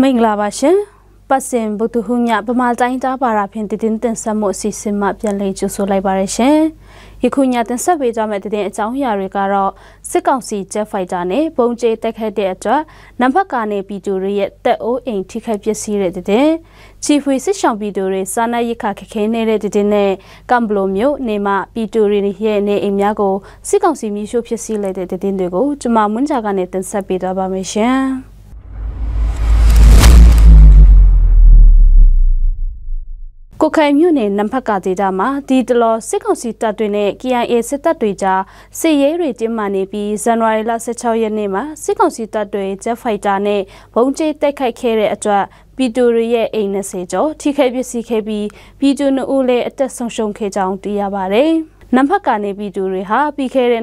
င်္ဂလာပါရှင်ပတ်စင်ဘုသူဟုညပမာတိုင်းတာပါရာဖြင့်တည်တင်ဆက်မှုအစီအစဉ်မှပြန်လည်ကြိုဆိုလိုက်ပါရရှင်ယခုညတင်ဆက်ပေးကြမယ့်တည်အကြောင်းအရာတွေကတော့စစ်ကောင်စီဂျက်ဖိုက်တာနဲ့ပုံကျဲတက်ခတ်တဲ့အတွက်နံပါတ်ကနေပြည်သူတွေရဲ့တက်အိုးအိမ်ထိခိုက်ပျက်စီးတဲ့တည်ချီဖွေစစ်ဆောင်ပြည်သူတွေစာနာရိခခခဲနေတဲ့တည်နဲ့ကမ်ဘလိုမျိုးနေမှာပြည်သူတွေရဲ့နေအိမ်များကိုစစ်ကောင်စီမျိုးရှို့ဖြစ်စီလိုက်တဲ့တည်တွေကိုကျွန်မမွန်းကြကနေတင်ဆက်ပေးသွားပါမယ်ရှင်ကိုခိုင်မြို့နယ်နံပါတ်ကဒေတာမှာဒီတလောစစ်ကောင်စီတပ်တွေနဲ့ KIA စစ်တပ်တွေကြားစစ်ရေးတွေတင်းမာနေပြီးဇန်နဝါရီလ16ရက်နေ့မှာစစ်ကောင်စီတပ်တွေဂျက်ဖိုက်တာနဲ့ဘုံကျဲတိုက်ခိုက်ခဲ့တဲ့အတွက်ပြည်သူတွေရဲ့အိမ်20ကျော်ထိခိုက်ပျက်စီးခဲ့ပြီးပြည်သူ2ဦးလည်းအသက်ဆုံးရှုံးခဲ့ကြောင်းသိရပါတယ်နံပါတ်ကနေပြည်သူတွေဟာပြီးခဲ့တဲ့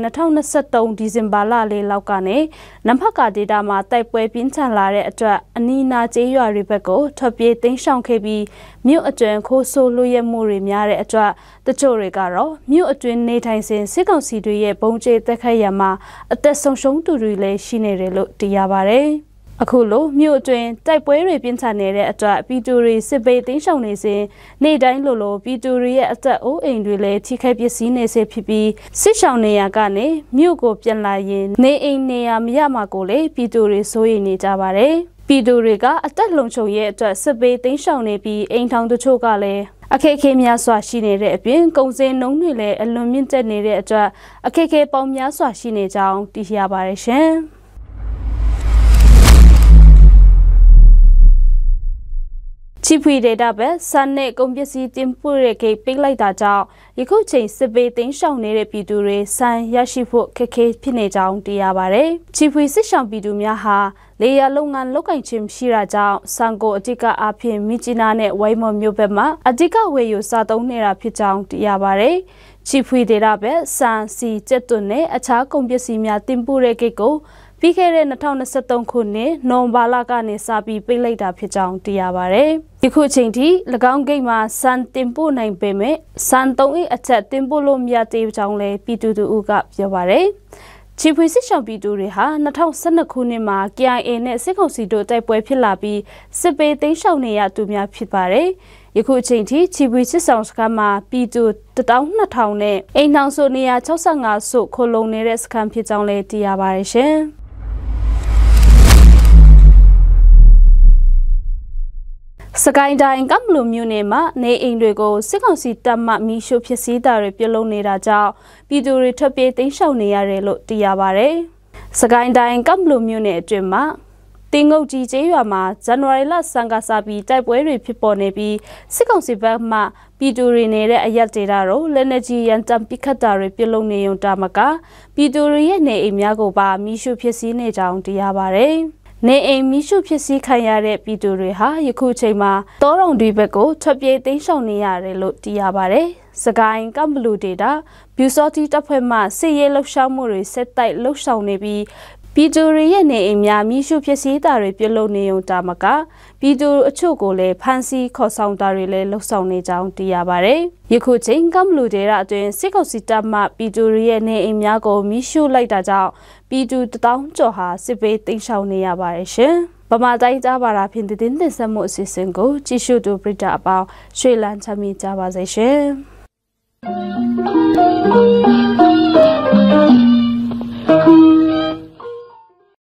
2023ဒီဇင်ဘာလလေးလောက်ကနေနံပါတ်ကဒေတာမှာတိုက်ပွဲပြင်းထန်လာတဲ့အတွက်အနီးနားကျေးရွာတွေဘက်ကိုထွက်ပြေးတိမ်းရှောင်ခဲ့ပြီးမြို့အတွင်းခိုးဆိုးလွှဲမှုတွေများတဲ့အတွက်တချို့တွေကတော့မြို့အတွင်းနေထိုင်စဉ်စစ်ကောင်စီတွေရဲ့ဘုံကျဲတက်ခတ်ရမှာအသက်ဆုံးရှုံးသူတွေလည်းရှိနေတယ်လို့သိရပါတယ်အခုလိုမြို့အတွင်းတိုက်ပွဲတွေပြင်းထန်နေတဲ့အတွက်ပြည်သူတွေစစ်ဘေးတိမ်းရှောင်နေစဉ်နေ့တိုင်းလိုပြည်သူတွေရဲ့အသက်အိုးအိမ်တွေလည်းထိခိုက်ပျက်စီးနေစေဖြစ်ပြီးစစ်ရှောင်နေရကနေမြို့ကိုပြန်လာရင်နေအိမ်နေရမရမှာကိုလည်းပြည်သူတွေစိုးရိမ်နေကြပါတယ်ပြည်သူတွေကအသက်လုံခြုံရေးအတွက်စစ်ဘေးတိမ်းရှောင်နေပြီးအိမ်ထောင်တချို့ကလည်းအခက်အခဲများစွာရှိနေတဲ့အပြင်ကုန်စည်နှုန်းတွေလည်းအလွန်မြင့်တက်နေတဲ့အတွက်အခက်အခဲပေါင်းများစွာရှိနေကြောင်းသိရပါတယ်ရှင်ချီဖွေဒေတာပဲစံနဲ့ကုန်ပစ္စည်းတင်ပို့တဲ့ဂိတ်ပိတ်လိုက်တာကြောင့်ယခုချိန်စစ်ဘေးသိမ်းရှောင်နေတဲ့ပြည်သူတွေစံရရှိဖို့ခက်ခဲဖြစ်နေကြောင်းသိရပါတယ်။ချီဖွေစစ်ရှောင်ပြည်သူများဟာလေယာလုပ်ငန်းလုပ်ကိုင်ခြင်းရှိတာကြောင့်စံကိုအတိကအဖြစ်မြစ်ကြီးနားနဲ့ဝိုင်းမော်မြို့ဘက်မှာအတိကဝေယူစားသုံးနေတာဖြစ်ကြောင်းသိရပါတယ်။ချီဖွေဒေတာပဲစံစီကျက်သွန်းနဲ့အခြားကုန်ပစ္စည်းများတင်ပို့တဲ့ဂိတ်ကိုပြီးခဲ့တဲ့2023ခုနှစ်နိုဝင်ဘာလကနေစပြီးပိတ်လိုက်တာဖြစ်ကြောင်းသိရပါတယ်။ဒီခုချိန်ထိ၎င်းဂိတ်မှာစံတင်ပို့နိုင်ပေမဲ့စံ3အချက်တင်ပို့လို့မရသေးကြောင်းလည်းပြည်သူတို့ကပြောပါတယ်။ချီဖွေစစ်ရှောင်ပြည်သူတွေဟာ2012ခုနှစ်မှာ KIA နဲ့စစ်ကောင်စီတို့တိုက်ပွဲဖြစ်လာပြီးစစ်ပေးသိမ်းရှောင်နေရသူများဖြစ်ပါတယ်။ယခုချိန်ထိချီဖွေစစ်ဆောင်စခန်းမှာပြည်သူ12000နဲ့အိမ်ထောင်စုနေရာ65စုခိုလုံနေတဲ့စခန်းဖြစ်ကြောင်းလည်းသိရပါတယ်ရှင်။စကိုင်းတိုင်းကမ်ဘလူမြို့နယ်မှာနေအိမ်တွေကိုစစ်ကောင်စီတပ်မှမီးရှို့ဖြစ်စီးတာတွေပြုလုပ်နေတာကြောင့်ပြည်သူတွေထွက်ပြေးတိမ်းရှောင်နေရတယ်လို့သိရပါတယ်။စကိုင်းတိုင်းကမ်ဘလူမြို့နယ်အတွင်းမှာတင်ငုတ်ကြီးကျေးရွာမှာဇန်နဝါရီလဆန်းကစပြီးတိုက်ပွဲတွေဖြစ်ပေါ်နေပြီးစစ်ကောင်စီဘက်မှပြည်သူတွေနေတဲ့အရက်ဒေတာတို့လက်နက်ကြီးရန်တမ်းပစ်ခတ်တာတွေပြုလုပ်နေုံတာမကပြည်သူတွေရဲ့နေအိမ်များကိုပါမီးရှို့ဖြစ်စီးနေကြောင်းသိရပါတယ်။နေအိမ်မီးရှို့ဖြစ်စီးခံရတဲ့ပြည်သူတွေဟာယခုချိန်မှာတောတောင်တွေဘက်ကိုထွက်ပြေးတိမ်းရှောင်နေရတယ်လို့သိရပါတယ်။စကိုင်းကမ်ဘလူဒေတာဗျူစောတီတပ်ဖွဲ့မှစစ်ရေးလှုပ်ရှားမှုတွေဆက်တိုက်လှုပ်ဆောင်နေပြီးပြည်သူတွေရဲ့နေအိမ်များမီးရှို့ဖြစ်စီးတာတွေပြုလုပ်နေုံတာမကပြည်သူအချို့ကိုလည်းဖမ်းဆီးခေါ်ဆောင်တာတွေလည်းလှုပ်ဆောင်နေကြောင်းသိရပါတယ်။ယခုချိန်ကမ်ဘလူဒေတာအတွင်းစစ်ကောင်စီတပ်မှပြည်သူတွေရဲ့နေအိမ်များကိုမီးရှို့လိုက်တာကြောင့်ပြည်သူ1000ကျော်ဟာစစ်ဘေးတိမ်းရှောင်နေရပါတယ်ရှင်။ဗမာတိုင်းကြားပါတာဖြင့်တည်တင်ဆက်မှုအစီအစဉ်ကိုကြည့်ရှုသူပရိသတ်အပေါင်းရွှေလန်းချမ်းမြေ့ကြပါစေရှင်။